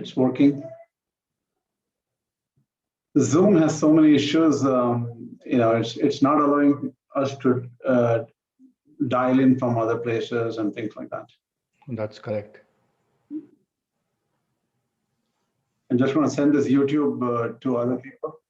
It's working. Zoom has so many issues. It's not allowing us to dial in from other places and things like that. That's correct. I'm just going to send this YouTube to other people.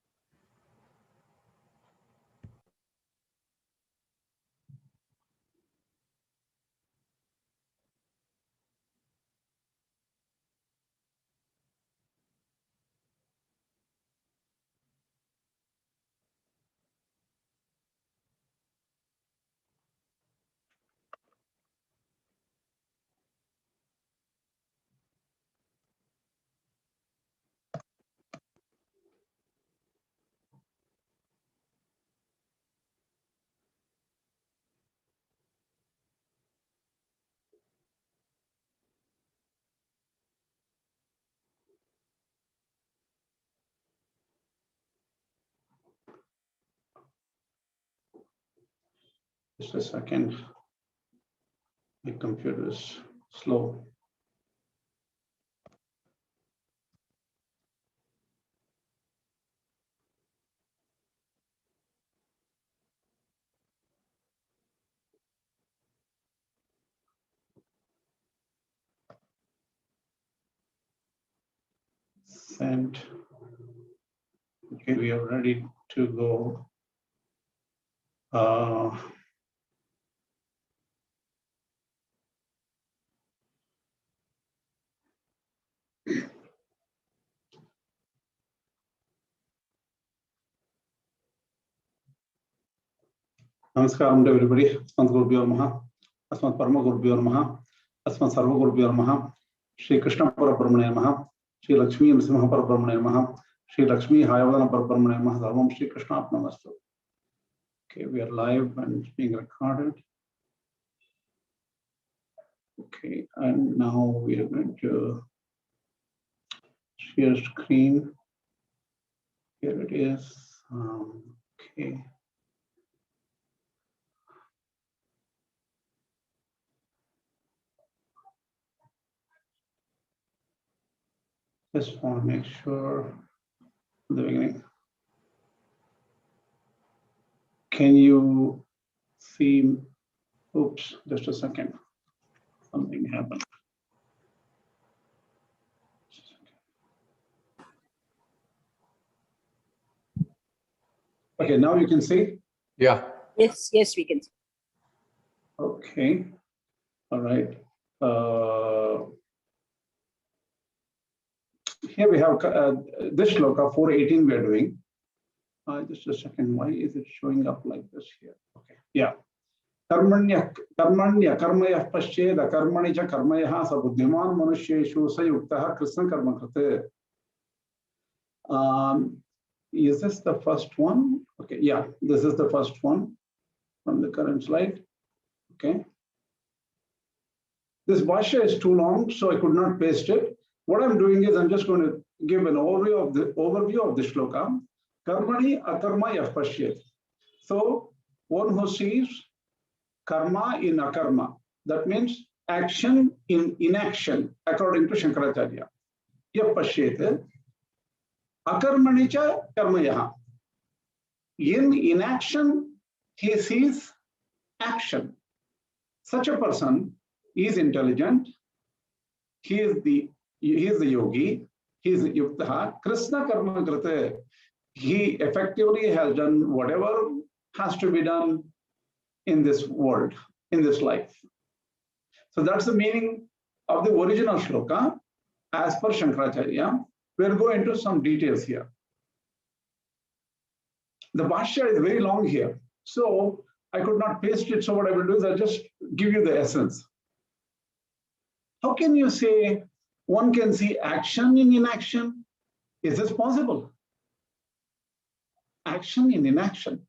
Just a second. My computer is slow. Send. Okay, we are ready to go. Namaskaram to everybody. Asmat Gurubhyo Namaha. Asmat Parama Gurubhyo Namaha. Asmat Sarva Gurubhyo Namaha. Shri Krishna Parabrahmane Namaha. Shri Lakshmi Nrsimha Parabrahmane Namaha. Shri Lakshmi Hayavadana Parabrahmane Namaha. Sarvam Shri Krishna Atmanastu. Okay, we are live and it's being recorded. Okay, and now we are going to share screen. Here it is. Okay. Just want to make sure in the beginning. Can you see? Oops, just a second. Something happened. Okay, now you can see? Yeah. Yes, yes, we can see. Okay. All right. Here we have this shloka 418 we are doing. Just a second. Why is it showing up like this here? Okay. Yeah. Karmanya karmaya pasched akarmani cha karmaya sa buddhiman manusheshu sayuktah krishna karma krite. Is this the first one? Okay. Yeah. This is the first one from the current slide. Okay. This Bhashya is too long, so I could not paste it. What I'm doing is I'm just going to give an overview of the shloka. Karmani akarma yafashyet. So one who sees karma in akarma, that means action in inaction, according to Shankaracharya. Yafashyet. Akarmani cha karmayaha. In inaction, he sees action. Such a person is intelligent. He is the yogi. He is yuktaha. Krishna karma krite. He effectively has done whatever has to be done in this world, in this life. So that's the meaning of the original shloka as per Shankaracharya. We'll go into some details here. The Bhashya is very long here, so I could not paste it. So what I will do is I'll just give you the essence. How can you say one can see action in inaction? Is this possible? Action in inaction.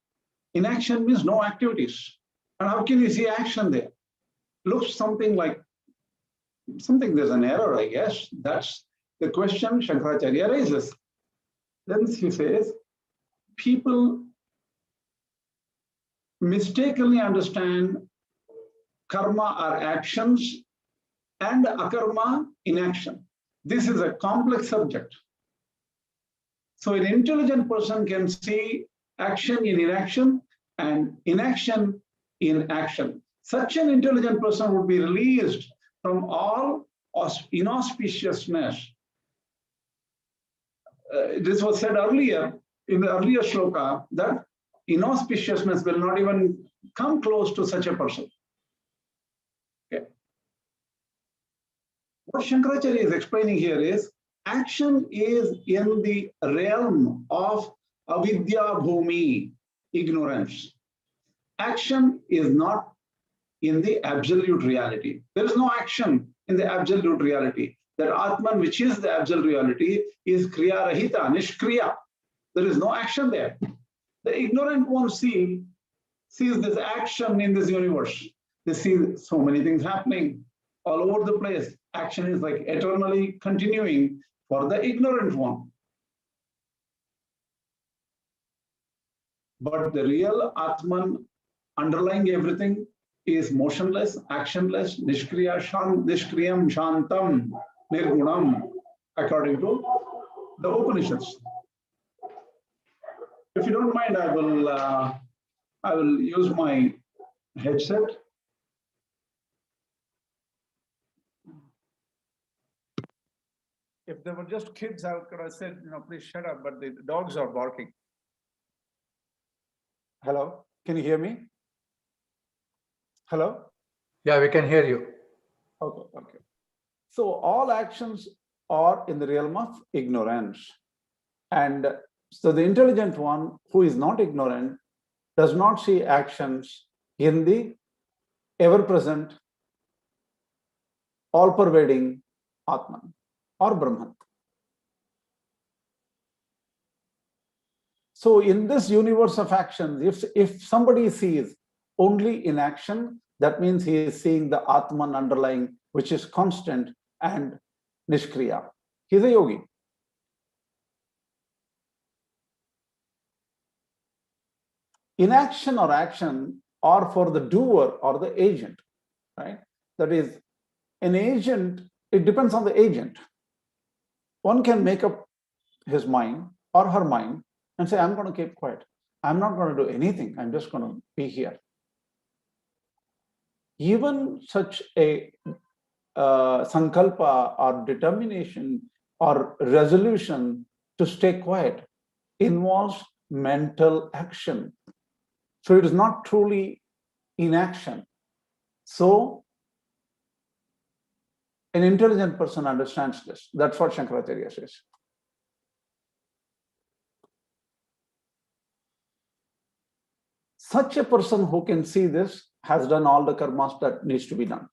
Inaction means no activities. And how can you see action there? Looks something like there's an error, I guess. That's the question Shankaracharya raises. Then he says, people mistakenly understand karma are actions and akarma inaction. this is a complex subject. So an intelligent person can see action in inaction and inaction in action. Such an intelligent person would be released from all inauspiciousness. This was said earlier in the earlier shloka that inauspiciousness will not even come close to such a person. Okay. What Shankaracharya is explaining here is action is in the realm of avidya bhumi, ignorance. Action is not in the absolute reality. There is no action in the absolute reality. That Atman, which is the absolute reality, is kriya rahita, nishkriya. There is no action there. The ignorant one sees this action in this universe. They see so many things happening all over the place. Action is like eternally continuing for the ignorant one. But the real Atman underlying everything is motionless, actionless, Nishkriya, Nishkriyam, Shantam, Nirgunam, according to the Upanishads. If you don't mind, I will use my headset. If there were just kids, I could have said, please shut up, but the dogs are barking. Hello, can you hear me? Hello? Yeah, we can hear you. Okay. So all actions are in the realm of ignorance. And so the intelligent one who is not ignorant does not see actions in the ever-present, all-pervading Atman or Brahman. So in this universe of actions, if somebody sees only in action, that means he is seeing the Atman underlying, which is constant and Nishkriya. He is a yogi. Inaction or action are for the doer or the agent, right? That is, an agent, it depends on the agent. One can make up his mind or her mind and say, I'm going to keep quiet. I'm not going to do anything. I'm just going to be here. Even such a Sankalpa or determination or resolution to stay quiet involves mental action. So it is not truly inaction. So an intelligent person understands this. That's what Shankaracharya says. Such a person who can see this has done all the karmas that needs to be done.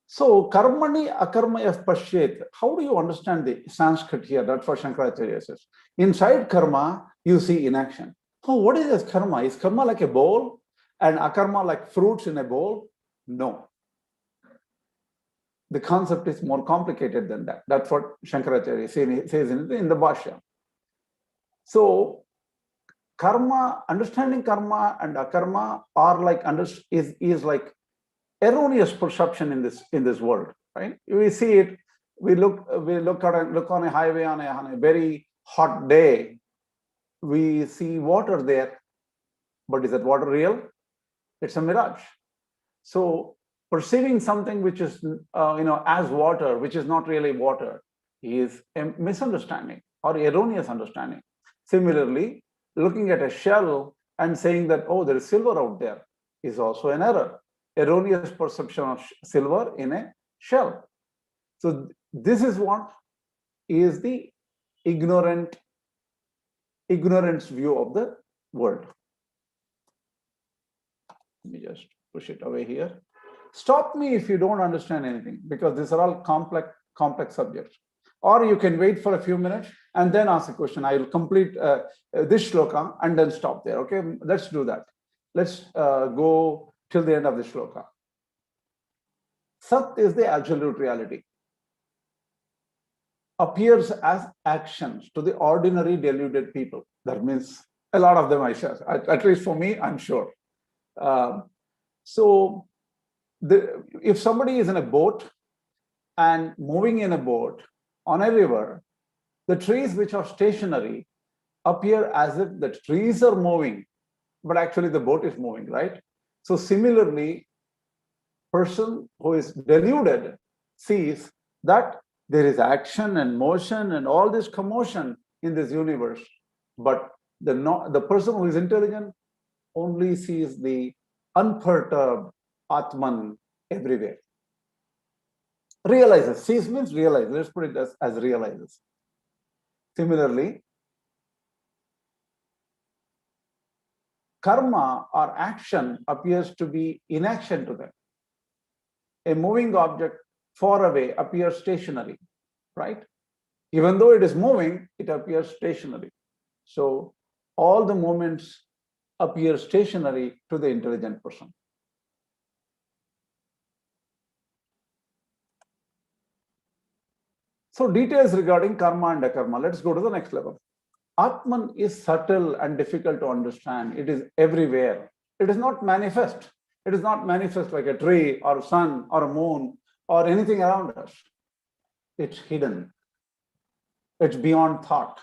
So, karmani akarma yaf pashyet. How do you understand the Sanskrit here? That's what Shankaracharya says. Inside karma, you see inaction. Oh, what is this karma? Is karma like a bowl and akarma like fruits in a bowl? No. The concept is more complicated than that. That's what Shankaracharya says in the Bhashya. So, karma, understanding karma and akarma are like is like erroneous perception in this world, right? We see it. We look on a highway on a very hot day. We see water there, but is that water real? It's a mirage. So perceiving something which is as water, which is not really water, is a misunderstanding or erroneous understanding. Similarly, looking at a shell and saying that, oh, there is silver out there is also an error. Erroneous perception of silver in a shell. So this is what is the ignorance view of the world. Let me just push it away here. Stop me if you don't understand anything, because these are all complex subjects. Or you can wait for a few minutes and then ask a question. I will complete this shloka and then stop there. Okay, let's do that. Let's go till the end of the shloka. Sat is the absolute reality. Appears as actions to the ordinary deluded people. That means a lot of them, I share. At least for me, I'm sure. So if somebody is in a boat and moving in a boat on a river, the trees which are stationary appear as if the trees are moving, but actually the boat is moving, right? So similarly, person who is deluded sees that there is action and motion and all this commotion in this universe, but the person who is intelligent only sees the unperturbed Atman everywhere. Realizes. Sees means realize. Let's put it as realizes. Similarly, karma or action appears to be inaction to them. A moving object far away appears stationary, right? Even though it is moving, it appears stationary. So all the moments appear stationary to the intelligent person. So details regarding karma and akarma. Let's go to the next level. Atman is subtle and difficult to understand. It is everywhere. It is not manifest. It is not manifest like a tree or a sun or a moon or anything around us. It's hidden. It's beyond thought.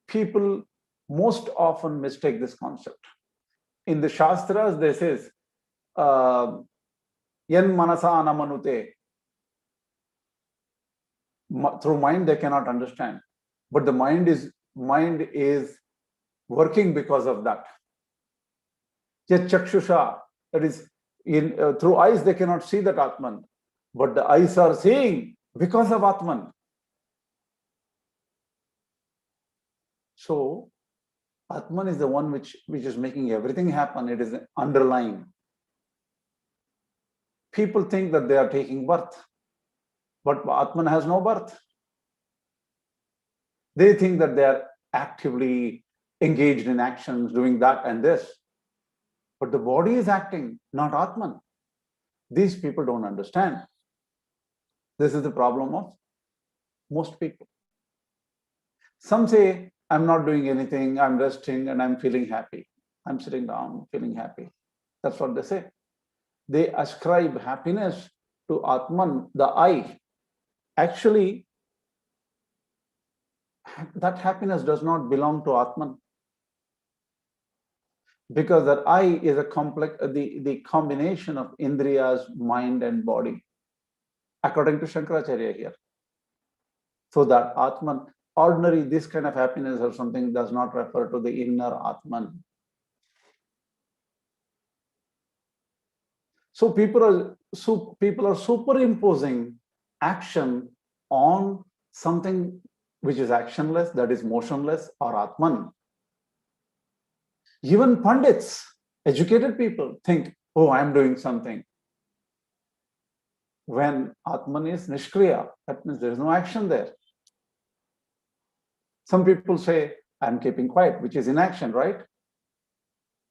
People most often mistake this concept. In the Shastras, they says, Yan manasa anamanute. Through mind, they cannot understand. But the mind is working because of that. Yet chakshusha, that is, through eyes they cannot see that Atman, but the eyes are seeing because of Atman. So Atman is the one which is making everything happen. It is underlying. People think that they are taking birth, but Atman has no birth. They think that they are actively engaged in actions, doing that and this. But the body is acting, not Atman. These people don't understand. This is the problem of most people. Some say, I'm not doing anything, I'm resting and I'm feeling happy. I'm sitting down, feeling happy. That's what they say. They ascribe happiness to Atman, the I. Actually, that happiness does not belong to Atman. Because that I is a complex, the combination of Indriyas, mind and body, according to Shankaracharya here. So that Atman, ordinary, this kind of happiness or something does not refer to the inner Atman. So people are superimposing action on something which is actionless, that is motionless, or Atman. Even Pandits, educated people, think, oh, I'm doing something. When Atman is Nishkriya, that means there is no action there. Some people say, I'm keeping quiet, which is inaction, right?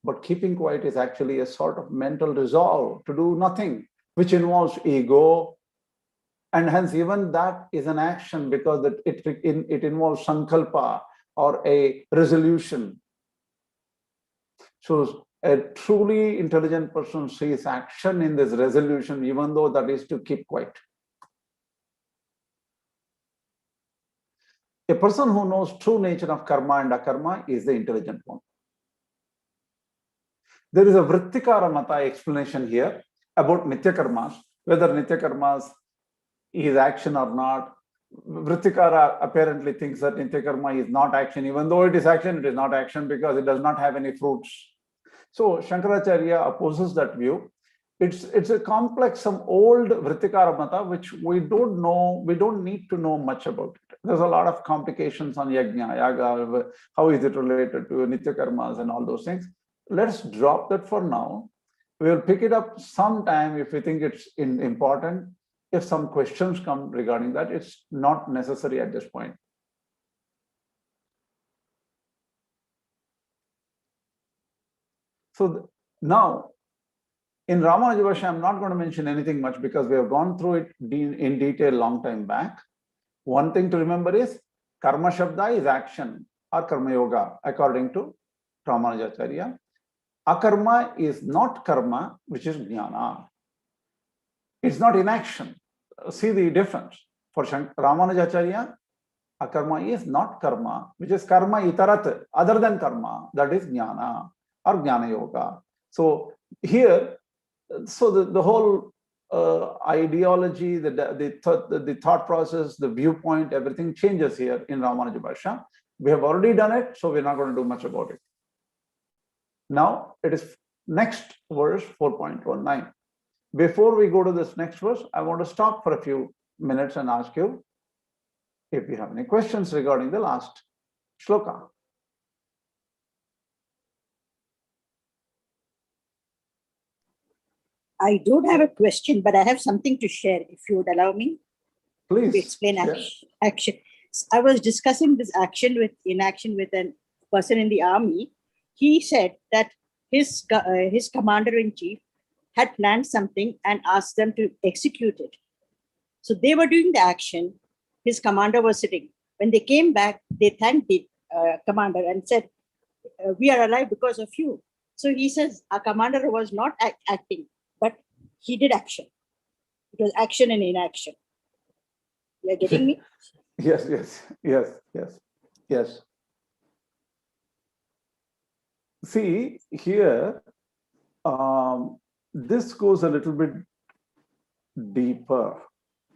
But keeping quiet is actually a sort of mental resolve to do nothing, which involves ego. And hence, even that is an action because it involves Sankalpa or a resolution. So a truly intelligent person sees action in this resolution, even though that is to keep quiet. A person who knows true nature of karma and akarma is the intelligent one. There is a Vrittikara Mata explanation here about Nitya Karmas, whether Nitya Karmas is action or not. Vrittikara apparently thinks that Nitya Karma is not action, even though it is action, it is not action because it does not have any fruits. So Shankaracharya opposes that view. It's a complex, some old Vrittikara Mata, which we don't know, we don't need to know much about it. There's a lot of complications on yajna, yaga, how is it related to Nitya Karmas and all those things. Let's drop that for now. We'll pick it up sometime if we think it's important. If some questions come regarding that, it's not necessary at this point. So now, in Ramanuja Bhashya, I'm not going to mention anything much because we have gone through it in detail long time back. One thing to remember is karma shabda is action or karma yoga according to Ramanujacharya. Akarma is not karma, which is jnana. It's not inaction. See the difference. For Ramanujacharya, akarma is not karma, which is karma itarat, other than karma, that is jnana or jnana yoga. So here, so the whole ideology, the thought process, the viewpoint, everything changes here in Ramanuja Bhashya. We have already done it, so we're not going to do much about it. Now it is next verse 4.19. Before we go to this next verse, I want to stop for a few minutes and ask you if you have any questions regarding the last shloka. I don't have a question, but I have something to share, if you would allow me. Please To explain yes. action. I was discussing this inaction with a person in the army. He said that his commander-in-chief had planned something and asked them to execute it. So they were doing the action. His commander was sitting. When they came back, they thanked the commander and said, "We are alive because of you." So he says, our commander was not acting, but he did action. It was action and inaction. You're getting me? Yes. See, here, this goes a little bit deeper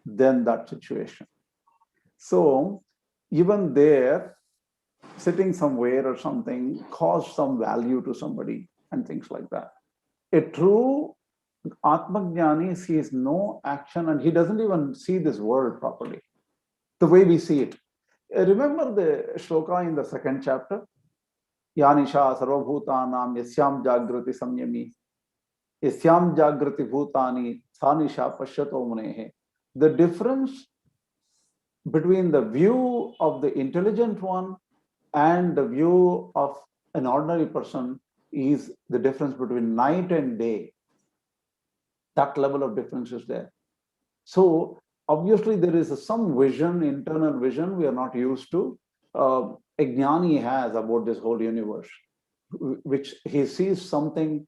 than that situation. So, even there, sitting somewhere or something caused some value to somebody and things like that. A true Atmajnani sees no action and he doesn't even see this world properly, the way we see it. Remember the shloka in the second chapter? Yanisha sarvabhutanam yasyam jagrati samyami yasyam jagrati bhutani sanisha pashyato munehe. The difference between the view of the intelligent one and the view of an ordinary person is the difference between night and day. That level of difference is there. So obviously there is some vision, internal vision we are not used to. A jnani has about this whole universe, which he sees something,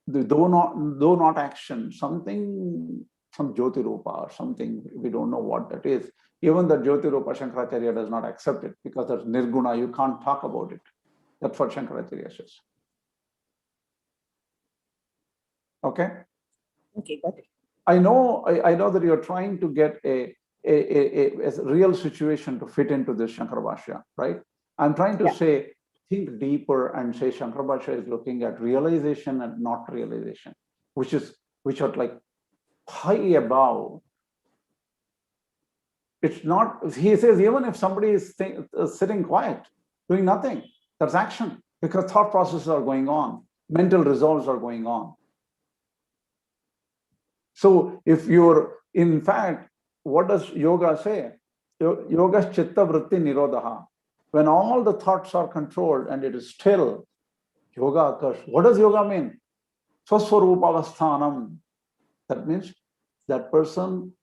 though not action, something, some Jyoti Rupa or something, we don't know what that is. Even the Jyoti Rupa, Shankaracharya does not accept it because that's nirguna, you can't talk about it. That's what Shankaracharya says. Okay? Okay, got it. I know that you're trying to get a real situation to fit into this Shankara Bhashya, right? I'm trying to say, think deeper and say Shankara Bhashya is looking at realization and not realization, which are like high above. It's not, he says, even if somebody is sitting quiet, doing nothing, that's action, because thought processes are going on, mental resolves are going on. So if you're, in fact, what does yoga say? Yoga is chitta vritti nirodha. When all the thoughts are controlled and it is still, yoga occurs. What does yoga mean? Swaswarupavasthanam. That means that person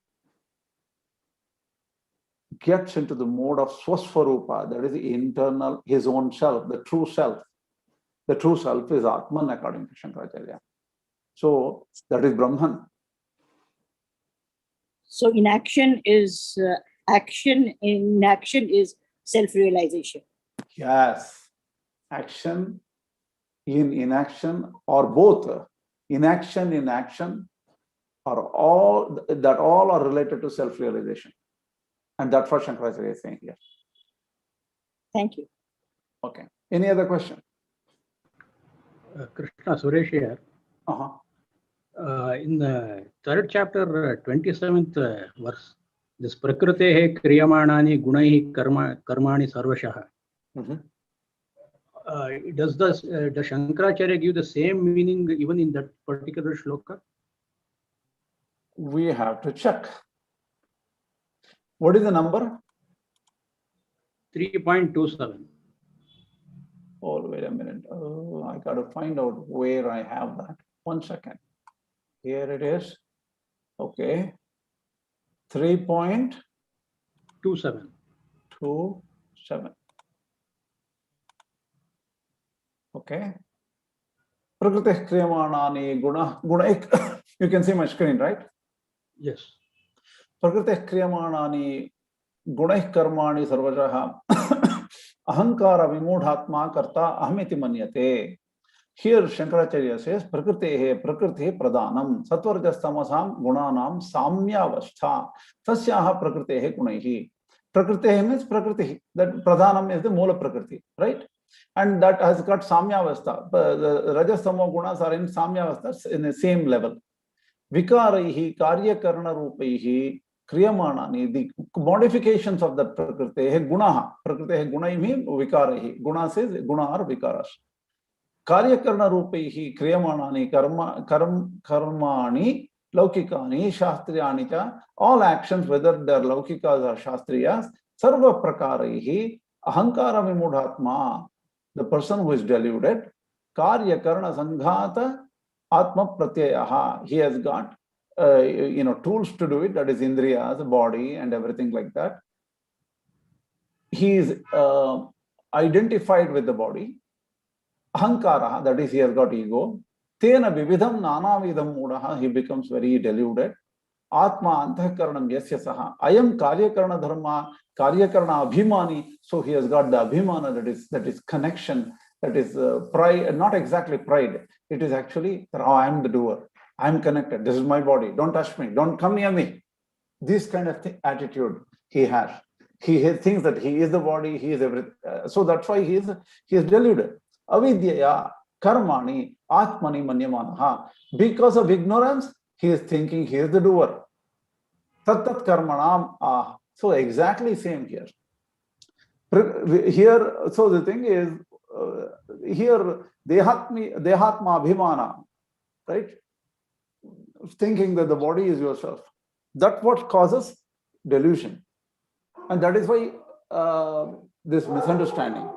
gets into the mode of swaswarupa, that is the internal, his own self, the true self. The true self is Atman, according to Shankaracharya. So that is Brahman. So inaction is inaction is self-realization. Yes. Action in inaction, or both. Inaction in action are all are related to self-realization. And that's what Shankaracharya is saying here. Thank you. Okay. Any other question? Krishna Suresh here. In the third chapter, 27th verse, this Prakrutehe Kriyamanani Gunaihi Karmani Sarvashaha. Does Shankaracharya give the same meaning even in that particular shloka? We have to check. What is the number? 3.27. Oh, wait a minute. Oh, I got to find out where I have that. 1 second. Here it is. Okay. 3.27. Okay. Prakriti kriyamanani guna. You can see my screen, right? Yes. Prakriti kriyamanani gunai karmani sarvajaha ahankara vimudhatma karta ahmiti manyate. Here Shankaracharya says prakriti pradhanam satvarjastamasam gunanam samyavastha tasyaha prakriti gunaihi. Prakriti means prakriti, that pradhanam is the moola prakriti, right? And that has got samyavastha. The rajastamo gunas are in samyavastha in the same level. Vikaraihi karyakarna rupaihi kriyamanani, the modifications of that prakriti gunaha. Prakriti gunai means vikaraihi. Guna says guna are vikaras. Karyakarna rupaihi kriyamanani karmani laukikani shastriyani cha, all actions, whether they are laukikas or shastriyas, sarva prakaraihi ahankara vimudhatma, the person who is deluded, karyakarna sanghata atma pratyayaha, he has got tools to do it, that is indriyas, the body and everything like that. He is identified with the body. Ahankara, that is, he has got ego. Tena vividham nanavidham mudaha, he becomes very deluded. Atma antahkaranam yasya saha. Ayam karyakarana dharma, karyakarana abhimani. So he has got the abhimana, that is connection, that is pride, not exactly pride. It is actually, oh, I am the doer. I am connected. This is my body. Don't touch me. Don't come near me. This kind of attitude he has. He thinks that he is the body. He is everything. So that's why he is deluded. Avidyaya karmani atmani manyamanaha. Because of ignorance, he is thinking he is the doer. Tat karmanam ah. So exactly same here. Here, so the thing is, here dehatma abhimana, right? Thinking that the body is yourself. That's what causes delusion. And that is why this misunderstanding.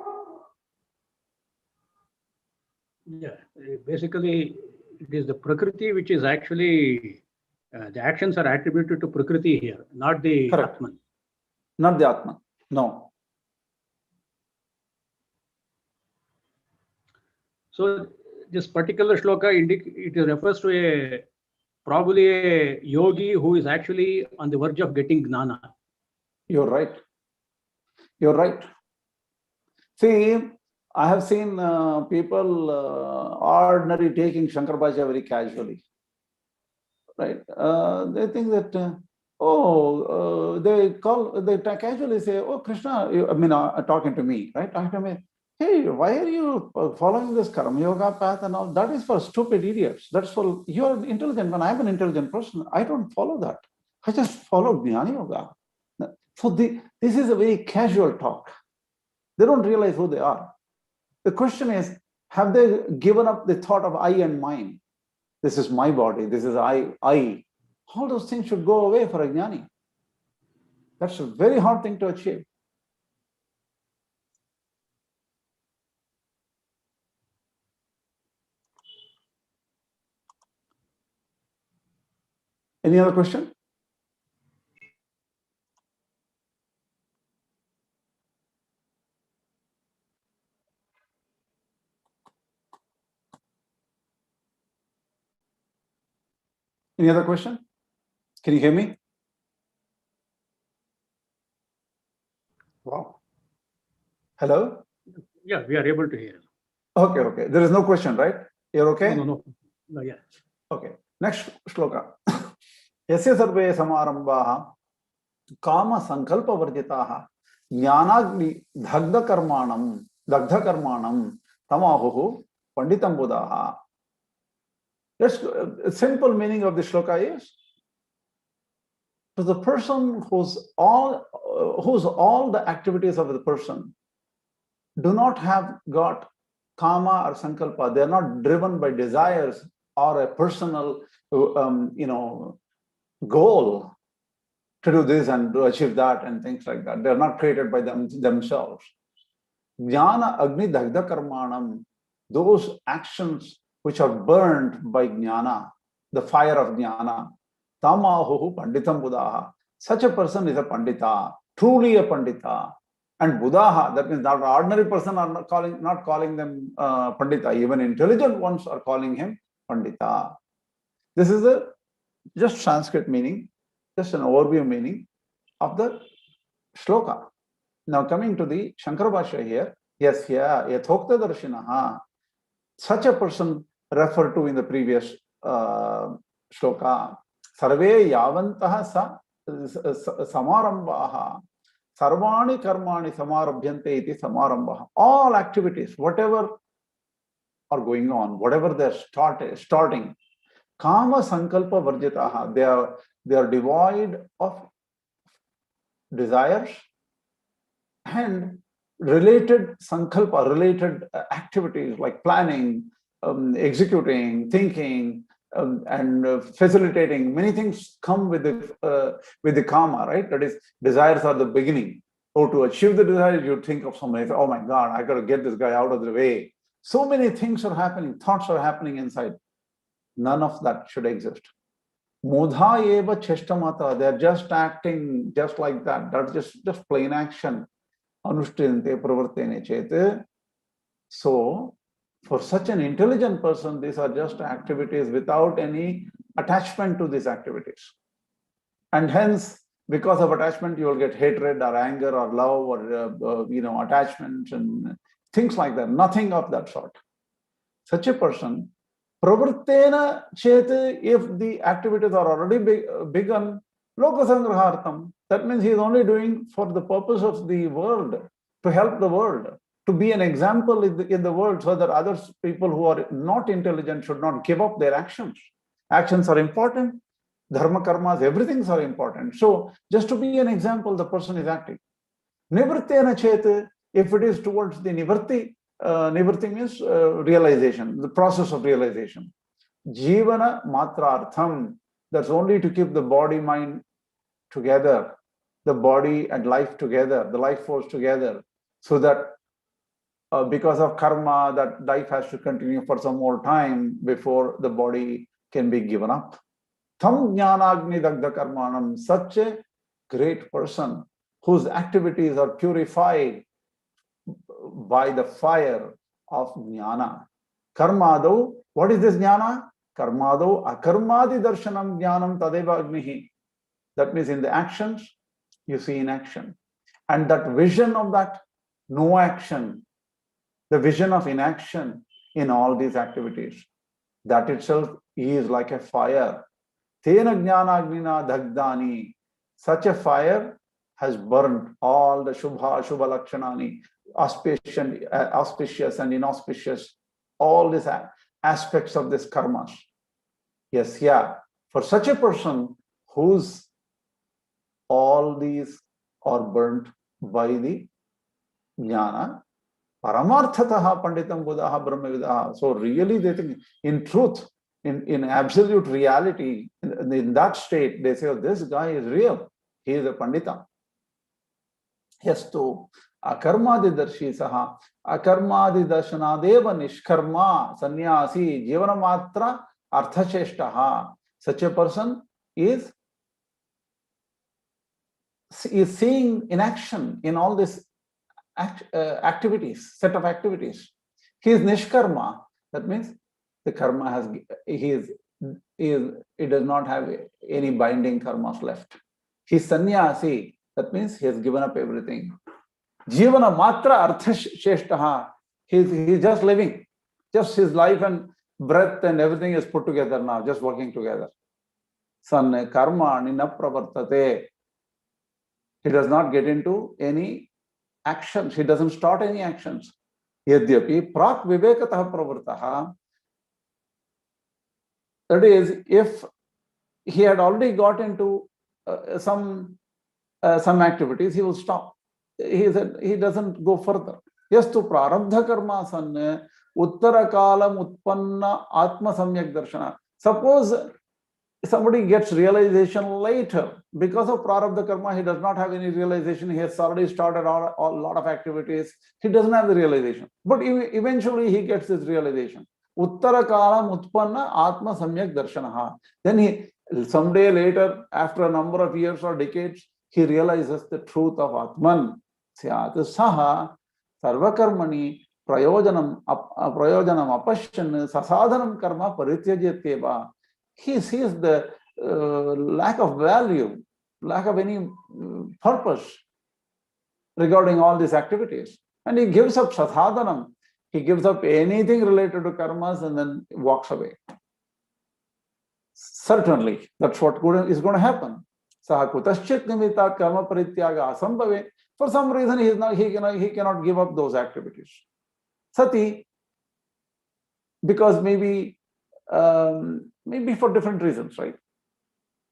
Yeah, basically, it is the Prakriti which is actually, the actions are attributed to Prakriti here, not the Correct. Atman. Not the Atman, no. So, this particular shloka, it refers to probably a yogi who is actually on the verge of getting gnana. You're right. You're right. See, I have seen people ordinary taking Shankaracharya very casually. Right? They think that, they casually say, oh, Krishna, talking to me, right? Talking to me, hey, why are you following this Karma Yoga path and all? That is for stupid idiots. That's for, you're an intelligent man. I'm an intelligent person. I don't follow that. I just follow Jnana Yoga. So this is a very casual talk. They don't realize who they are. The question is, have they given up the thought of I and mine? This is my body, this is I. All those things should go away for a jnani. That's a very hard thing to achieve. Any other question? Any other question? Can you hear me? Wow. Hello? Yeah, we are able to hear. Okay. There is no question, right? You're okay? No, yeah. Okay. Next shloka. Yasya sarve samarambhaha kama sankalpa varjitaha jnanagni dagdha karmanam tamahuhu panditam buddhaha. Simple meaning of the shloka is, to the person whose all the activities of the person do not have got kama or sankalpa, they are not driven by desires or a personal goal to do this and to achieve that and things like that. They are not created by themselves. Jnana agni dagdha karmanam, those actions which are burned by jnana, the fire of jnana, tamahuhu panditam buddhaha. Such a person is a pandita, truly a pandita. And Buddhaha, that means not an ordinary person are not calling them Pandita. Even intelligent ones are calling him Pandita. This is a just Sanskrit meaning, just an overview meaning of the shloka. Now coming to the Shankara Bhashya here, yes, yeah, yathokta darshinaha, such a person referred to in the previous shloka. Sarve yavantaha sa samarambaha, sarvani karmani samarabhyante iti samarambaha. All activities, whatever are going on, whatever they're starting, kama sankalpa varjitaha, they are devoid of desires and related sankalpa, related activities like planning, executing, thinking, and facilitating. Many things come with the karma, right? That is, desires are the beginning. Or to achieve the desires, you think of somebody, oh my God, I got to get this guy out of the way. So many things are happening, thoughts are happening inside. None of that should exist. Mudha eva cheshtamata, they're just acting just like that. That's just plain action. Anushtinte pravartene chete. So, for such an intelligent person, these are just activities without any attachment to these activities. And hence, because of attachment, you will get hatred or anger or love or attachments and things like that. Nothing of that sort. Such a person, pravartena chete, if the activities are already begun, lokasangrahartam, that means he is only doing for the purpose of the world, to help the world, to be an example in the world, so that other people who are not intelligent should not give up their actions. Actions are important. Dharma, karmas, everything are important. So just to be an example, the person is acting. Nivrittena chete, if it is towards the nivarti, nivarti means realization, the process of realization. Jivana matrartham, that's only to keep the body, mind together, the body and life together, the life force together, so that because of karma, that life has to continue for some more time before the body can be given up. Tam jnanagni dagdha karmanam, such a great person whose activities are purified by the fire of jnana. Karmado, what is this jnana? Karmado akarmadi darshanam jnanam tadeva agnihi. That means in the actions, you see inaction. And that vision of that no action, the vision of inaction in all these activities, that itself is like a fire. Tena jnanagnina dagdani. Such a fire has burned all the shubha lakshanani, auspicious and inauspicious, all these aspects of this karmas. Yes, yeah. For such a person whose all these are burnt by the jnana, paramarthataha panditam buddhaha brahmavidaha. So really they think, in truth, in absolute reality, in that state, they say, oh, this guy is real. He is a pandita. Yes, to akarmadi darshi saha, akarmadi darshanadeva nishkarma sannyasi jivanmukta arthacheshtaha. Such a person is seeing inaction in all these activities, set of activities. He is nishkarma. That means the karma has, it does not have any binding karmas left. He is sannyasi. That means he has given up everything. Jivana matra artha sheshtaha. He is just living. Just his life and breath and everything is put together now, just working together. Sanne karma nina pravartate. He does not get into any actions. He doesn't start any actions. Yadyapi prak vivekatah pravartaha. That is, if he had already got into some activities, he will stop. He doesn't go further. Yes, to prarabdha karma sanne uttara kalam utpanna atma samyak darshana. Suppose somebody gets realization later. Because of prarabdha karma, he does not have any realization. He has already started a lot of activities. He doesn't have the realization. But eventually he gets this realization. Uttara kalam utpanna atma samyak darshanaha. Then someday later, after a number of years or decades, he realizes the truth of Atman. स्यात् सः सर्वकर्मणि prayojanam apashyan sasadhanam karma parityajyatyeva. He sees the lack of value, lack of any purpose regarding all these activities. And he gives up sasadhanam. He gives up anything related to karmas and then walks away. Certainly, that's what is going to happen. Saha kutaschit nimitta karma parityaga asambhave. For some reason, he cannot give up those activities. Sati, because maybe for different reasons, right?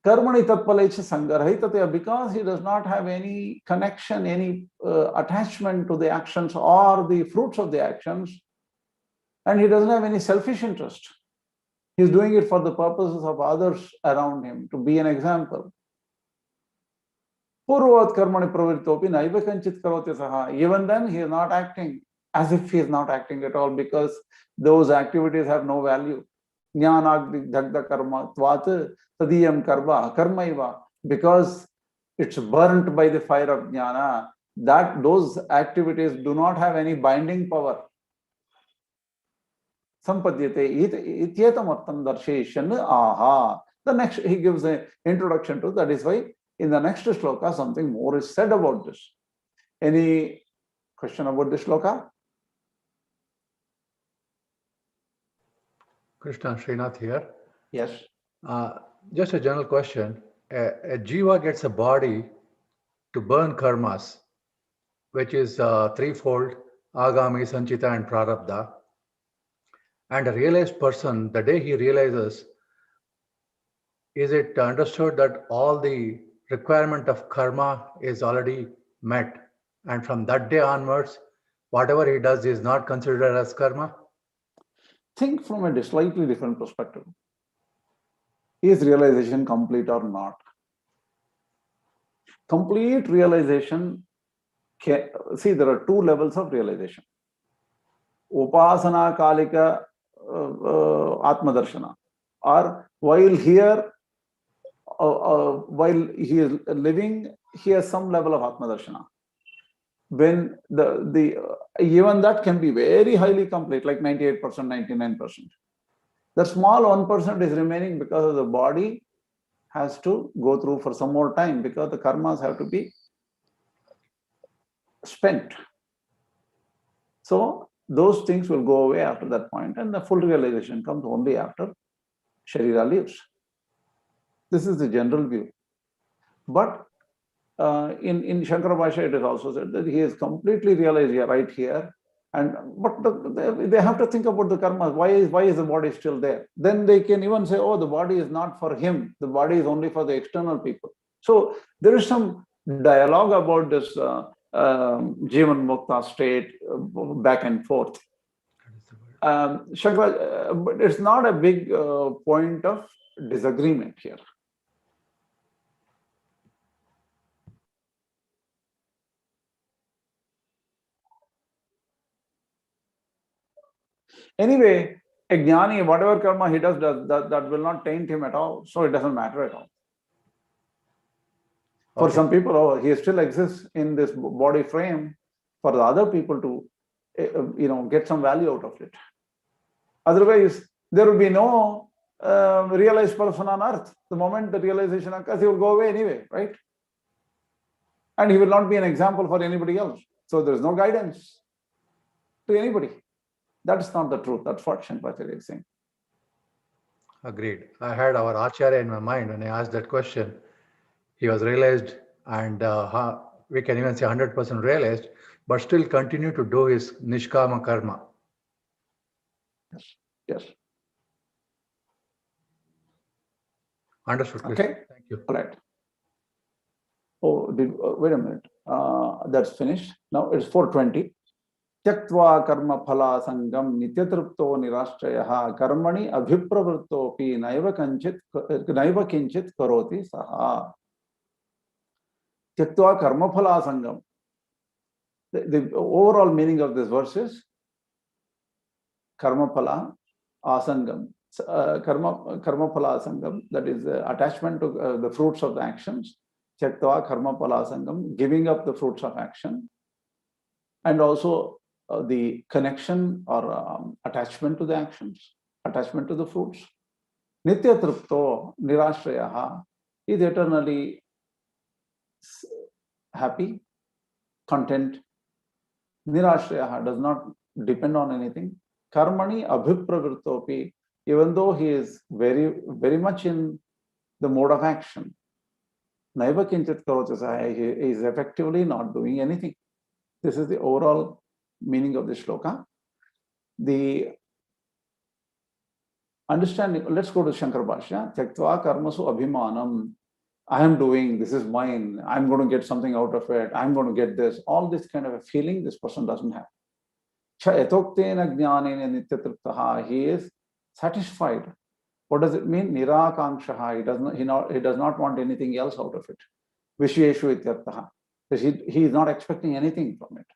Karmani tatpalecha sangarhitatya, because he does not have any connection, any attachment to the actions or the fruits of the actions, and he doesn't have any selfish interest. He's doing it for the purposes of others around him, to be an example. Purvat karmani pravrittopi naiva kanchit karoti saha. Even then, he is not acting as if he is not acting at all, because those activities have no value. Jnanagdi dhagda karma tvat tadiyam karma karmaiva. Because it's burnt by the fire of jnana, that those activities do not have any binding power. Sampadyate ityetam artam darsheshan aha. The next, he gives an introduction to that. Is why in the next shloka something more is said about this. Any question about this shloka? Krishna Srinath here. Yes. Just a general question. A Jiva gets a body to burn karmas, which is threefold, agami, sanchita and prarabdha. And a realized person, the day he realizes, is it understood that all the requirement of karma is already met? And from that day onwards, whatever he does is not considered as karma? Think from a slightly different perspective. Is realization complete or not? Complete realization, see, there are two levels of realization. Upasana kalika atmadarshana. Or while here, while he is living, he has some level of atmadarshana. When even that can be very highly complete, like 98%, 99%. The small 1% is remaining because the body has to go through for some more time, because the karmas have to be spent. So those things will go away after that point, and the full realization comes only after Sharira leaves. This is the general view. But in Shankara Bhashya, it is also said that he is completely realized here, right here. But they have to think about the karmas. Why is the body still there? Then they can even say, oh, the body is not for him. The body is only for the external people. So there is some dialogue about this Jivanmukta state back and forth. Shankara, but it's not a big point of disagreement here. Anyway, a jnani, whatever karma he does, that will not taint him at all. So it doesn't matter at all. For some people, he still exists in this body frame for the other people to, get some value out of it. Otherwise, there will be no realized person on earth. The moment the realization occurs, he will go away anyway, right? And he will not be an example for anybody else. So there is no guidance to anybody. That's not the truth. That's what Shankaracharya is saying. Agreed. I had our Acharya in my mind when I asked that question. He was realized, and we can even say 100% realized, but still continue to do his Nishkarma karma. Yes. Understood. Okay. Thank you. All right. Oh, wait a minute. That's finished. Now it's 4:20. Tyaktva Karmaphalasangam nityatrupto Nirishraya karmani abhipravrittopi naiva kinchit karoti saha. Tyaktva Karmaphalasangam. The overall meaning of this verse is Karmaphala asangam. Karmaphalasangam, that is attachment to the fruits of the actions. Tyaktva Karmaphalasangam, giving up the fruits of action. and also the connection or attachment to the actions, attachment to the fruits. Nitya tripto nirashrayaha is eternally happy, content. Nirashrayaha does not depend on anything. Karmani abhipravrittopi, even though he is very much in the mode of action. Naiva kinchit karoti saha, he is effectively not doing anything. This is the overall meaning of the shloka. The understanding, let's go to Shankar Bhashya. Tyaktva karmasu abhimanam. I am doing, this is mine, I'm going to get something out of it, I'm going to get this. All this kind of a feeling this person doesn't have. Cha etoktena jnanena nityatriptaha. He is satisfied. What does it mean? Nirakankshaha. He does not want anything else out of it. Visheshu ityartaha. He is not expecting anything from it.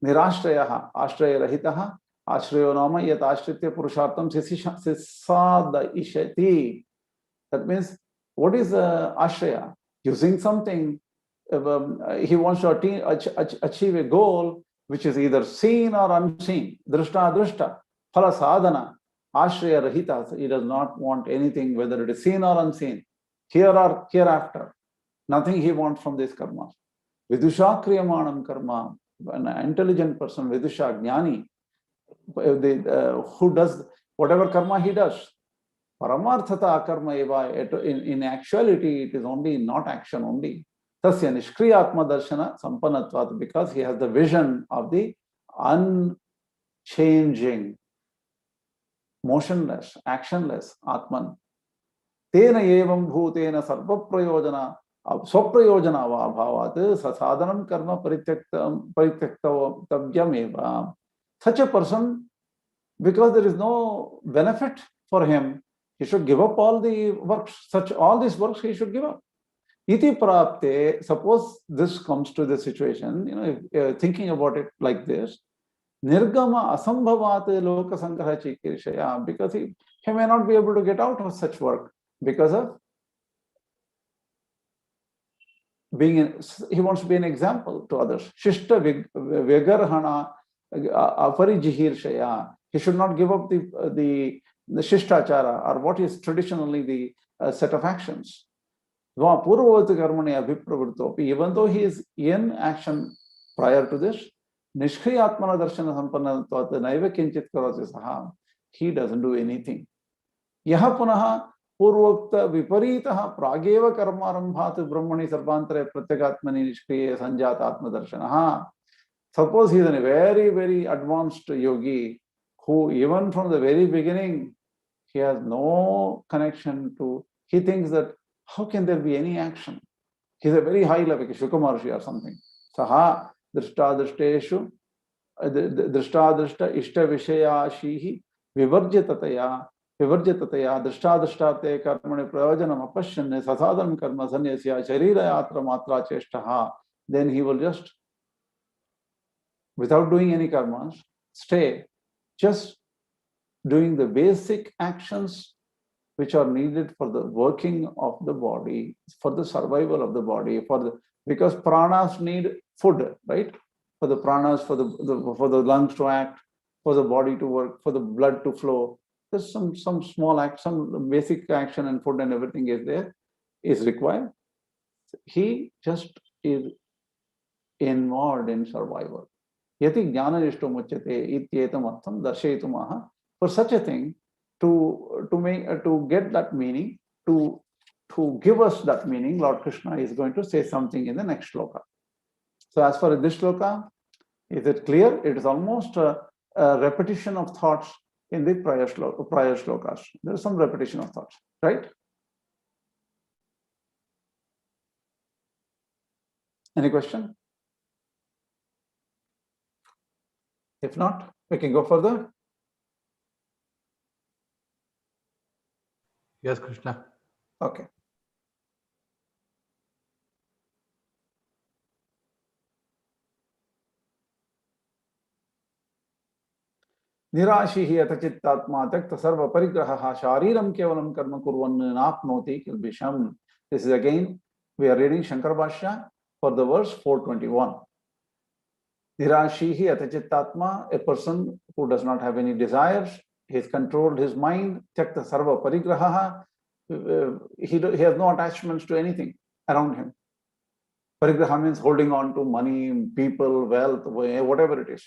Nirashrayaha. Ashraya rahitaha. Ashrayo nama yat ashritya purushartam sisada ishati. That means, what is ashraya? Using something. He wants to achieve a goal which is either seen or unseen. Drishta drishta. Phala sadhana. Ashraya rahita. He does not want anything, whether it is seen or unseen, here or hereafter. Nothing he wants from this karma. Vidusha kriyamanam karma. An intelligent person, vidusha jnani, who does whatever karma he does. Paramarthata akarma eva. In actuality, it is only not action only. Tasya Nishkriya Atma Darshana Sampanatvat, because he has the vision of the unchanging, motionless, actionless Atman. Tena evam bhutena sarva prayojana swaprayojana va bhavat sasadhanam karma parityaktavyam eva. Such a person, because there is no benefit for him, he should give up all the works. All these works he should give up. Iti prapte, suppose this comes to the situation, if thinking about it like this, nirgama asambhavat loka sangraha chikirishaya, because he may not be able to get out of such work because of he wants to be an example to others. Shishta vegarhana aparijihirshaya. He should not give up the shishtachara, or what is traditionally the set of actions. Even though he is in action prior to this, Nishkriya Atmana Darshana Sampanatvat Naiva Kinchit Karoti Saha, he doesn't do anything. Yaha punaha purvokta viparitaha prageva karmarambhat brahmani sarvantare pratyagatmani nishkriya sanjata atma darshanaha. Suppose he is a very, very advanced yogi who even from the very beginning, he has no connection to, he thinks that how can there be any action? He is a very high level, like Shloka Maharshi or something. Saha drishta drishteshu drishta ishta vishayashihi vivarjitataya drishta drishtarte karmane prayojanam apashyane sasadam karma sannyasya sharira yatra matra cheshtaha. Then he will just, without doing any karmas, stay just doing the basic actions which are needed for the working of the body, for the survival of the body, because pranas need food, right? For the pranas, for the lungs to act, for the body to work, for the blood to flow. There's some small act, some basic action and food and everything is required. He just is involved in survival. Yati jnana nishto muchyate ityetam artham darshayitumaha. For such a thing, to get that meaning, to give us that meaning, Lord Krishna is going to say something in the next shloka. So as far as this shloka, is it clear? It is almost a repetition of thoughts in the prior shlokas. There is some repetition of thoughts, right? Any question? If not, we can go further. Yes, Krishna. Okay. Nirashihi atachittatma takta sarva parigraha shariram kevalam karma kurvan napnoti kilbisham. This is again, we are reading Shankara Bhashya for the verse 421. Nirashihi atachittatma, a person who does not have any desires, he has controlled his mind, tyakta sarva parigraha, he has no attachments to anything around him. Parigraha means holding on to money, people, wealth, whatever it is.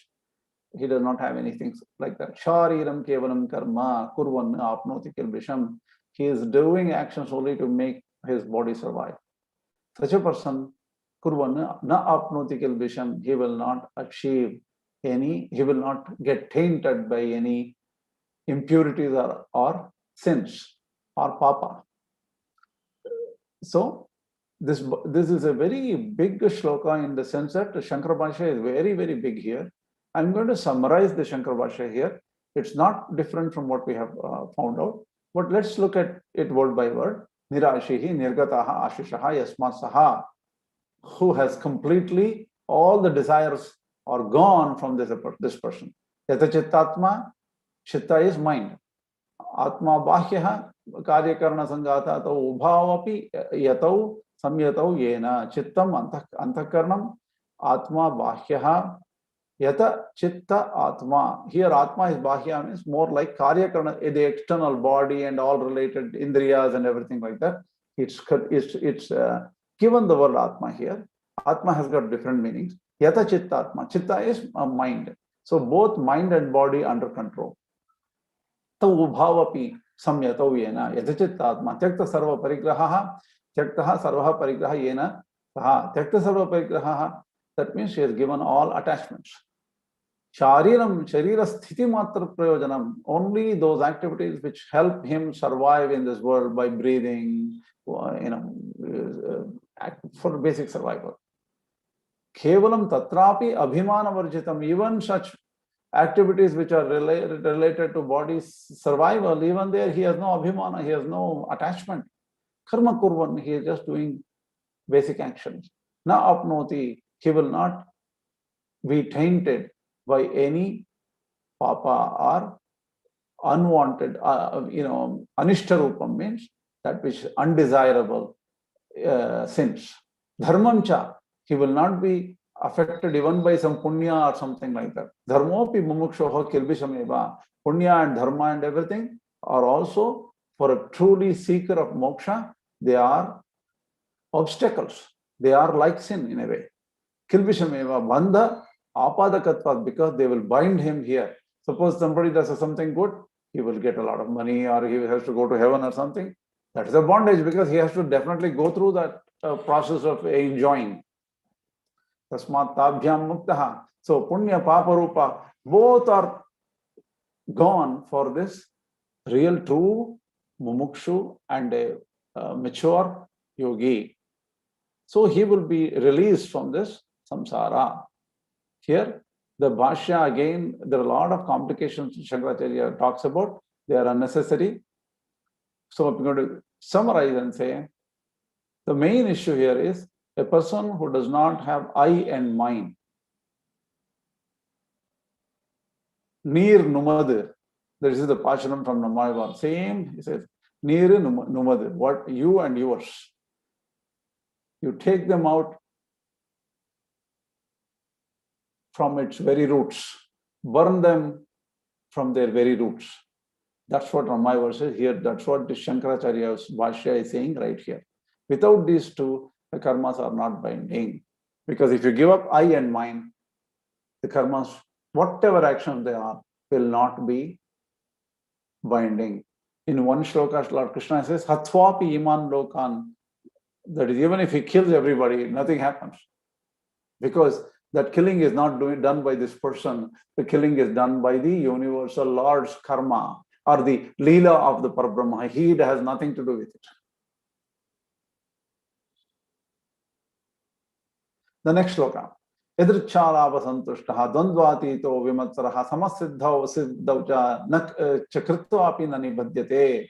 He does not have anything like that. Shariram kevalam karma kurvan apnoti kilbisham. He is doing actions only to make his body survive. Such a person, kurvan na apnoti kilbisham, he will not achieve any, he will not get tainted by any impurities or sins or papa. So this is a very big shloka in the sense that Shankara Bhashya is very, very big here. I'm going to summarize the Shankara Bhashya here. It's not different from what we have found out, but let's look at it word by word. Nirashihi nirgataha ashishaha yasmasaha, who has completely, all the desires are gone from this person. Yata chittatma, chitta is mind. Atma bhahyaha karyakarna sangata tau ubhavapi yatau samyatau yena chittam antakarnam atma bhahyaha yata chitta atma. Here atma is bhahya, means more like karyakarna, the external body and all related indriyas and everything like that. It's given the word atma here. Atma has got different meanings. Yata chitta atma. Chitta is a mind. So both mind and body under control. Tau ubhavapi samyatau yena yata chitta atma. Tyakta sarva parigraha. Tyaktaha sarva parigraha yena saha. Tyakta sarva parigraha. That means she has given all attachments. Shariram, sharira sthiti matra prayojanam, only those activities which help him survive in this world by breathing, for basic survival. Kevlam tatrapi abhimana varjitam, even such activities which are related to body's survival, even there he has no abhimana, he has no attachment. Karma kurvan, he is just doing basic actions. Na apnoti, he will not be tainted by any papa or unwanted, anishta rupam means that which is undesirable sins. Dharmamcha, he will not be affected even by some punya or something like that. Dharmopi mumukshoho kilbishameva. Punya and dharma and everything are also, for a truly seeker of moksha, they are obstacles. They are like sin in a way. Kilbishameva bandha apadakatvat, because they will bind him here. Suppose somebody does something good, he will get a lot of money or he has to go to heaven or something. That is a bondage because he has to definitely go through that process of enjoying. Tasmat tabhyam muktaha. So punya papa rupa, both are gone for this real true mumukshu and a mature yogi. So he will be released from this samsara. Here, the Bhashya, again, there are a lot of complications Shankaracharya talks about. They are unnecessary. So I'm going to summarize and say, the main issue here is a person who does not have I and mind. Neer numad. This is the Pashanam from Namayavar. Same, he says, Neer numad. What you and yours. You take them out from its very roots, burn them from their very roots. That's what Ramayava says here. That's what the Shankaracharya's Bhashya is saying right here. Without these two, the karmas are not binding. Because if you give up I and mind, the karmas, whatever actions they are, will not be binding. In one shloka, Lord Krishna says, Hathwapi iman lokan. That is, even if he kills everybody, nothing happens. Because that killing is not done by this person. The killing is done by the universal Lord's karma or the Leela of the Parabrahma. He has nothing to do with it. The next shloka. Idrichalava santushtaha dvandvatito vimatsaraha samasiddhau siddhaucha chakritvapi nani badhyate.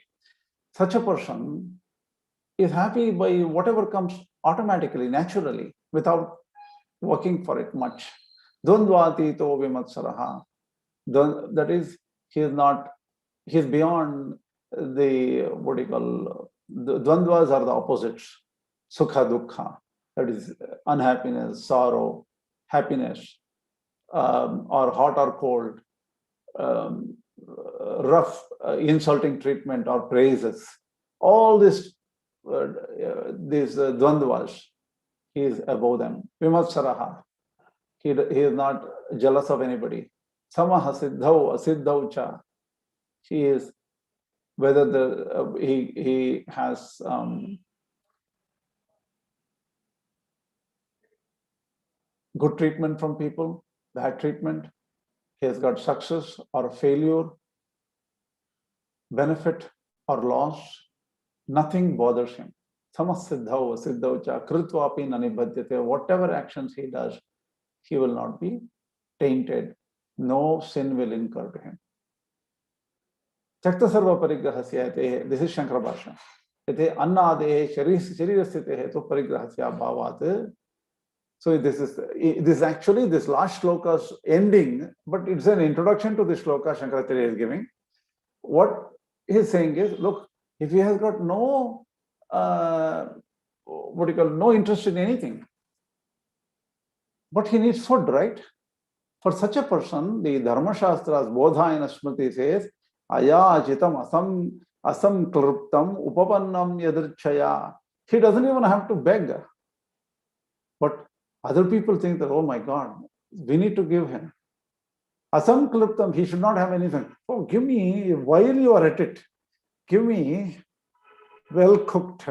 Such a person is happy by whatever comes automatically, naturally, without working for it much. Dvandvatito vimatsaraha. That is, he is beyond the, what do you call, the dvandvas are the opposites. Sukha, dukkha. That is unhappiness, sorrow, happiness. or hot or cold, rough, insulting treatment or praises, all these dvandvas, he is above them. Vimatsaraha, he is not jealous of anybody. Samaha siddhau asiddhau cha, he is, whether he has good treatment from people, bad treatment, he has got success or failure, benefit or loss, nothing bothers him. Samasiddhau siddhau cha kritvapi nanibhadyate, whatever actions he does, he will not be tainted. No sin will incur to him. Chakta sarva parigrahasya, this is Shankara Bhashya. Yate annadehe sharirasthitehe to parigrahasya bhavat. So this is actually this last shloka's ending, but it's an introduction to the shloka Shankaracharya is giving. What he's saying is, look, if he has got no no interest in anything, but he needs food, right? For such a person, the Dharma Shastra's Bodhayana Smriti says, ayajitam asam kluruptam upapannam yadrichaya. He doesn't even have to beg. But other people think that, oh my God, we need to give him. Asam kluruptam, he should not have anything. Oh, give me, while you are at it, give me well cooked,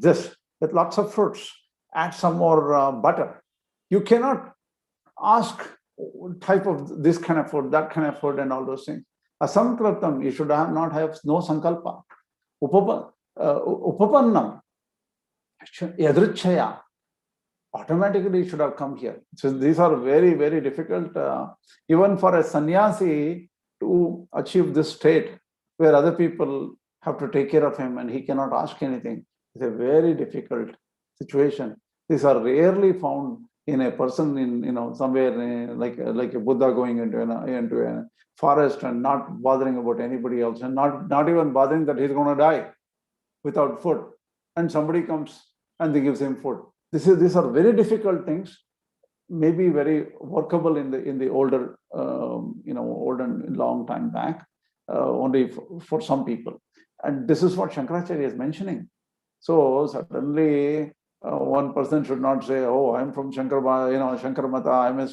this with lots of fruits, add some more butter. You cannot ask type of this kind of food, that kind of food, and all those things. Asamkratam, you should not have no sankalpa. Upapannam, yadrichaya, automatically should have come here. So these are very, very difficult, even for a sannyasi to achieve this state where other people have to take care of him and he cannot ask anything. It's a very difficult situation. These are rarely found in a person in somewhere like a Buddha going into a forest and not bothering about anybody else and not even bothering that he's going to die without food, and somebody comes and they gives him food. These are very difficult things, maybe very workable in the older old and long time back, only for some people. And this is what Shankaracharya is mentioning. So suddenly one person should not say, oh, I'm from Shankar Mata, I'm a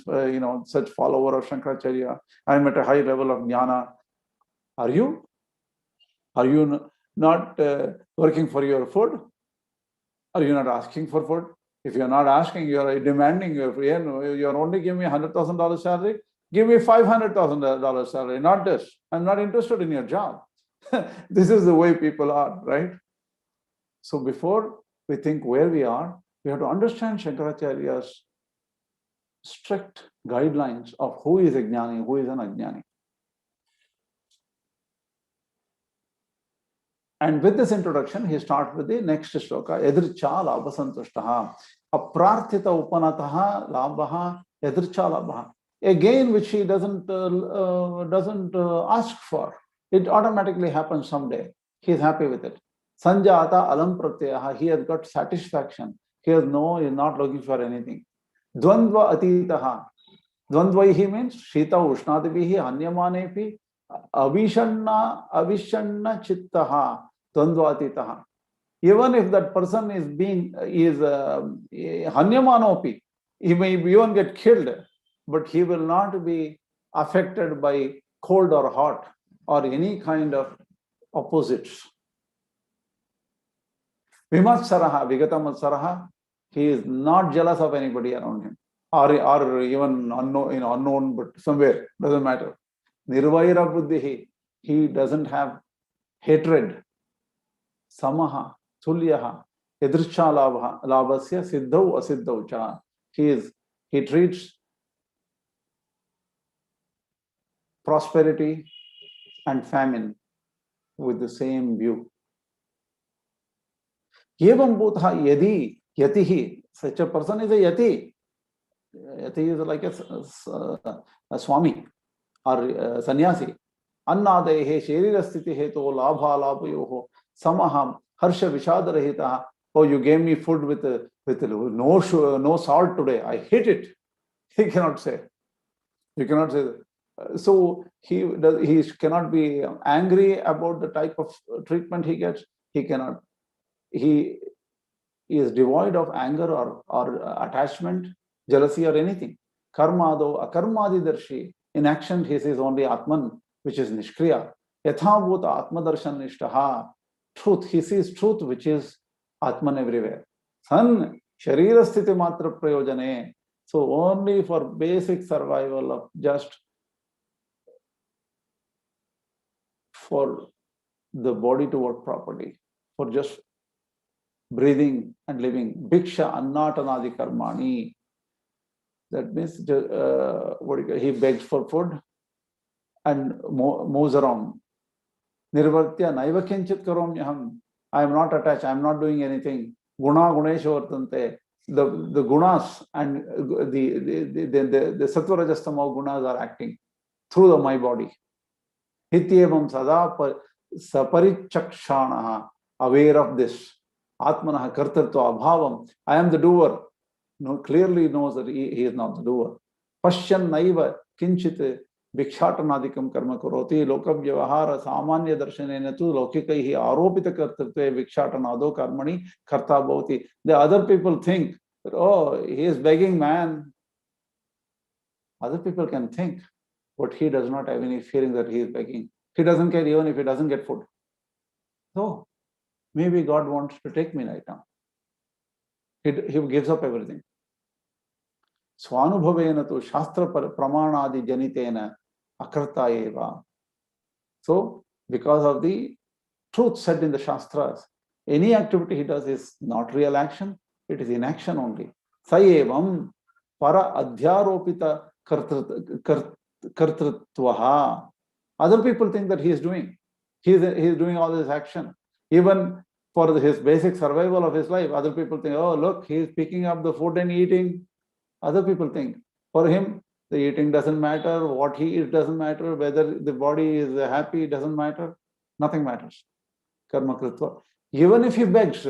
such follower of Shankaracharya, I'm at a high level of jnana. Are you? Are you not working for your food? Are you not asking for food? If you're not asking, you're demanding, you're only giving me $100,000 salary, give me $500,000 salary, not this. I'm not interested in your job. This is the way people are, right? So before we think where we are, we have to understand Shankaracharya's strict guidelines of who is a jnani, who is an ajnani. And with this introduction, he starts with the next shloka, Edricha labhasantushtaha, aprarthita upanataha labhaha, edricha labhaha. Again, which he doesn't ask for. It automatically happens someday. He is happy with it. Sanjata alam pratyaha, he has got satisfaction. He is not looking for anything. Dvandva atitaha. Dvandvaihi means shita ushnadivihi anyamanepi avishanna chittaha dvandva atitaha. Even if that person is hanyamanopi, he may even get killed, but he will not be affected by cold or hot or any kind of opposites. Vimatsaraha, Vigatamasaraha, he is not jealous of anybody around him, or even unknown, but somewhere, doesn't matter. Nirvaira buddhihi, he doesn't have hatred. Samaha, tulyaha, yadricha labhasya siddhau asiddhau cha. He treats prosperity and famine with the same view. Evam bhutha yadi, yatihi, such a person is a yati. Yati is like a swami or sannyasi. Annadehe sharirasthiti heto labha labhayoho samaham harsha vishada rahitaha. Oh, you gave me food with no salt today. I hate it. He cannot say. You cannot say that. So he cannot be angry about the type of treatment he gets. He cannot. He is devoid of anger or attachment, jealousy, or anything. Karma, though akarmadi darshi, in action he sees only Atman, which is Nishkriya. Yathabhuta Atmadarshan Nishtaha, truth, he sees truth, which is Atman everywhere. San Sharira Sthiti Matra Prayojane. So only for basic survival of just for the body to work properly, for just breathing and living. Bhiksha annatanadi karmani. That means he begs for food and moves around. Nirvartya naiva kinchit karomyaham. I am not attached, I am not doing anything. Guna gunesha vartante. The gunas and the sattva rajastama gunas are acting through my body. Hityevam sada saparichakshanaha, aware of this. Atmanaha kartartva abhavam. I am the doer. No, clearly knows that he is not the doer. Pashyan naiva kinchit vikshatanadikam karma karoti lokam vyavahara samanya darshanena tu lokikaihi aropita kartatve vikshatanado karmani karta bhavati. The other people think that, oh, he is begging, man. Other people can think, but he does not have any feeling that he is begging. He doesn't care even if he doesn't get food. So maybe God wants to take me right now. He gives up everything. Swanubhavena tu shastra pramanadi janitena akarta eva. So, because of the truth said in the Shastras, any activity he does is not real action, it is inaction only. Sayevam para adhyaropita kartritvaha. Other people think that he is doing. He is doing all this action. Even for his basic survival of his life, other people think, oh, look, he is picking up the food and eating. Other people think. For him, the eating doesn't matter, what he eats doesn't matter, whether the body is happy doesn't matter, nothing matters. Karma kritva. Even if he begs,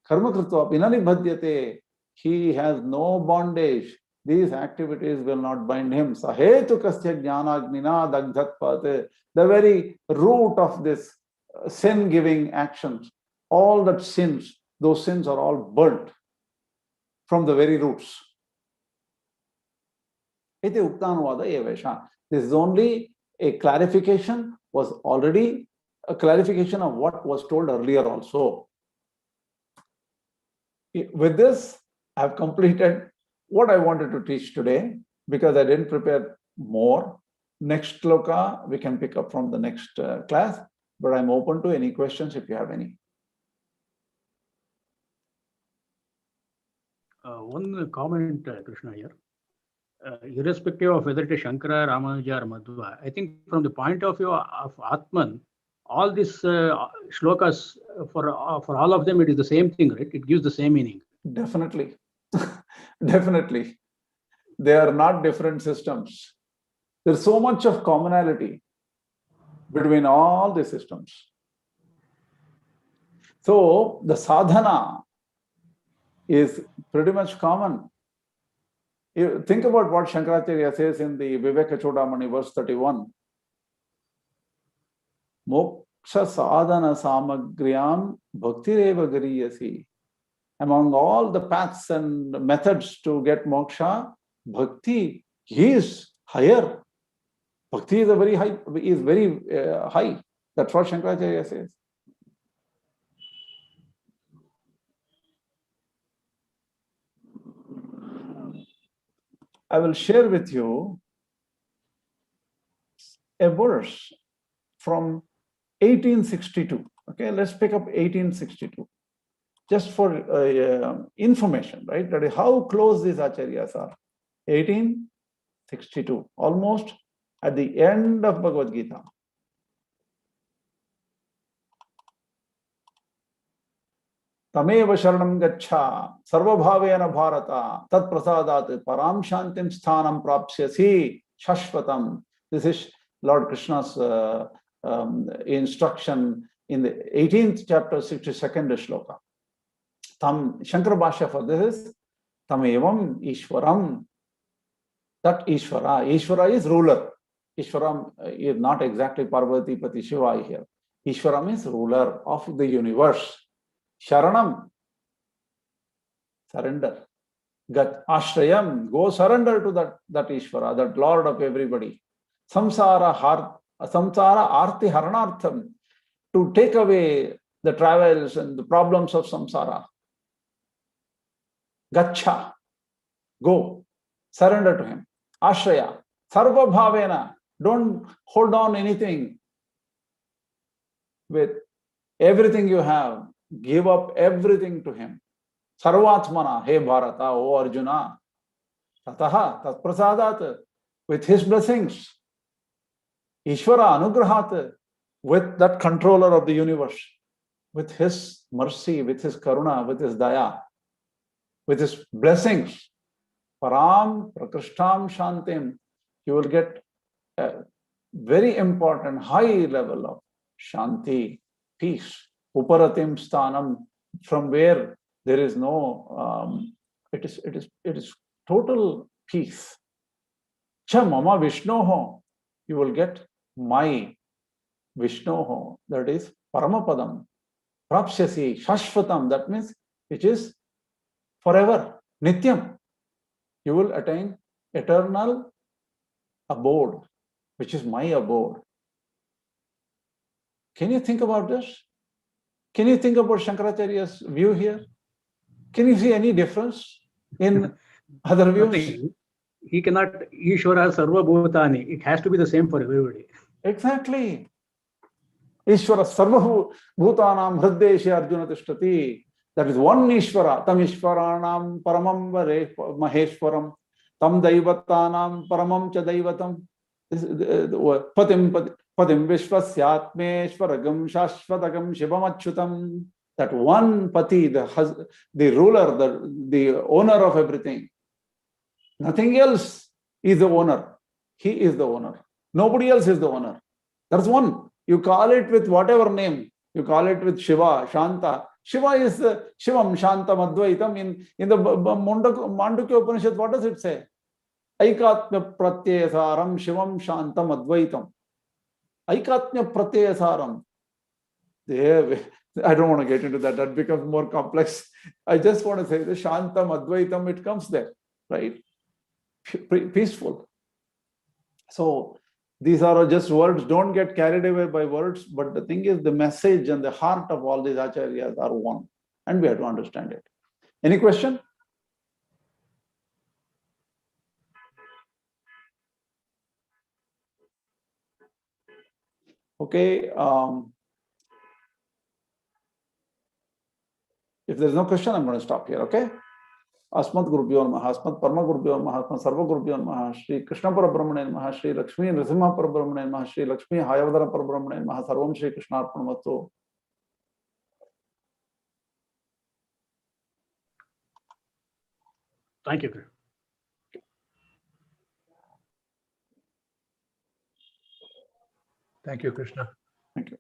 karma kritva, pinani bhadyate, he has no bondage. These activities will not bind him. Sahetu kasya jnanagnina dagdhatpat. The very root of this sin-giving actions, all that sins, those sins are all burnt from the very roots. This is only a clarification, was already a clarification of what was told earlier also. With this, I have completed what I wanted to teach today because I didn't prepare more. Next shloka, we can pick up from the next class, but I'm open to any questions if you have any. One comment, Krishna, here. Irrespective of whether it is Shankara, Ramanuja, or Madhva, I think from the point of view of Atman, all these shlokas, for all of them, it is the same thing, right? It gives the same meaning. Definitely. Definitely. They are not different systems. There's so much of commonality between all the systems. So the sadhana is pretty much common. You think about what Shankaracharya says in the Viveka Chodamani, verse 31. Moksha sadhana samagriyam bhaktireva gariyasi. Among all the paths and methods to get moksha, bhakti is higher. Bhakti is very high. That's what Shankaracharya says. I will share with you a verse from 1862. Okay, let's pick up 1862. Just for information, right? That is how close these Acharyas are. 1862, almost at the end of Bhagavad Gita. Tameva sharanam gaccha sarvabhavena bharata tat prasadat param shantim sthanam prapsyasi shashvatam. This is Lord Krishna's instruction in the 18th chapter, 62nd shloka. Tam Shankara Bhashya for this is Tamevam Ishwaram. that Ishvara. Ishvara is ruler. Ishvara is not exactly Parvati Pati Shiva here. Ishvara means ruler of the universe. Sharanam, surrender. Gat Ashrayam, go surrender to that Ishvara, that Lord of everybody. Samsara Arti Haranartham, to take away the travails and the problems of samsara. Gacha, go, surrender to him. Ashraya, Sarva Bhavena, don't hold on anything. With everything you have, give up everything to him. Sarvatmana, hey Bharata, O Arjuna, Tataha, Tat Prasadat, with his blessings. Ishvara Anugrahat, with that controller of the universe, with his mercy, with his karuna, with his daya, with his blessings. Param Prakrishtam Shantim, you will get a very important high level of Shanti, peace. Uparatim Sthanam, from where there is no, it is total peace. Cha Mama Vishnoho, you will get my Vishnoho, that is Paramapadam. Prapsyasi Shashvatam, that means which is forever, Nityam. You will attain eternal abode, which is my abode. Can you think about this? Can you think about Shankaracharya's view here? Can you see any difference in other views? Nothing. He cannot, Ishvara Sarva Bhutani. It has to be the same for everybody. Exactly. Ishvara Sarva Bhutanam Hriddeshi Arjuna Tishtati. That is one Ishvara. Tam Ishvaranam Paramam Maheshwaram. Tam Daivatanam Paramam Cha Daivatam. Patim Vishwasyatmeshwaragam Shashvatagam Shivamachyutam. That one Pati, the ruler, the owner of everything. Nothing else is the owner. He is the owner. Nobody else is the owner. That's one. You call it with whatever name. You call it with Shiva, Shanta. Shiva is Shivam, Shantam, Advaitam. In the Mandukya Upanishad, what does it say? Aikatmya Pratyasaram Shivam Shantam Advaitam. Aikatmya Pratyasaram. I don't want to get into that. That becomes more complex. I just want to say the Shantam Advaitam, it comes there, right? Peaceful. So these are just words. Don't get carried away by words. But the thing is, the message and the heart of all these acharyas are one. And we have to understand it. Any question? Okay. If there's no question, I'm going to stop here. Okay. Asmat Gurubhyo Namaha, Asmat Parma Gurubhyo Namaha, Asmat Sarva Gurubhyo Namaha, Shri Krishna Parabrahmane Namaha, Shri Lakshmi Nrsimha Parabrahmane Namaha, Shri Lakshmi Hayavadara Parabrahmane Namaha, Sarvam Shri Krishna Arpanamastu. Thank you. Thank you, Krishna. Thank you.